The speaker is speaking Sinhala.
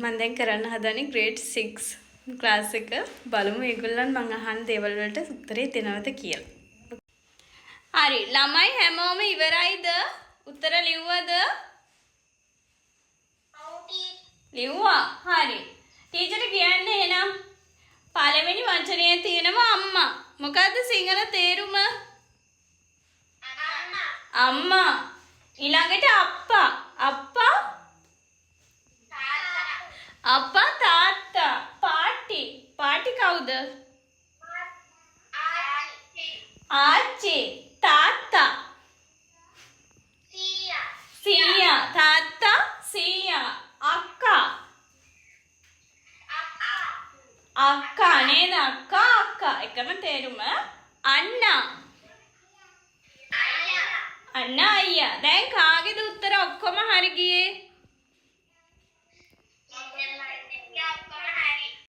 මම දැන් කරන්න හදන්නේ grade 6 class එක. බලමු ඒගොල්ලන් මං අහන දේවල් වලට උත්තරේ දෙනවද කියලා. හරි ළමයි හැමෝම ඉවරයිද? උත්තර ලිව්වද? ලිව්වා. හරි. ටීචර් කියන්නේ එහෙනම් පළවෙනි වචනයේ තියෙනවා අම්මා. මොකද්ද සිංහල තේරුම? අම්මා. ඊළඟට අප්පා. අප්පා අප්පා තාත්තා. පාටි. පාටි කවුද? ආච්චි. තාත්තා. සීයා. තාත්තා සීයා. අක්කා. අක්කා නේද? අක්කා අක්කා. එකම තේරුම. අන්නා. අන්න අයියා. දැන් කාගේද උත්තර ඔක්කොම හරි ගියේ?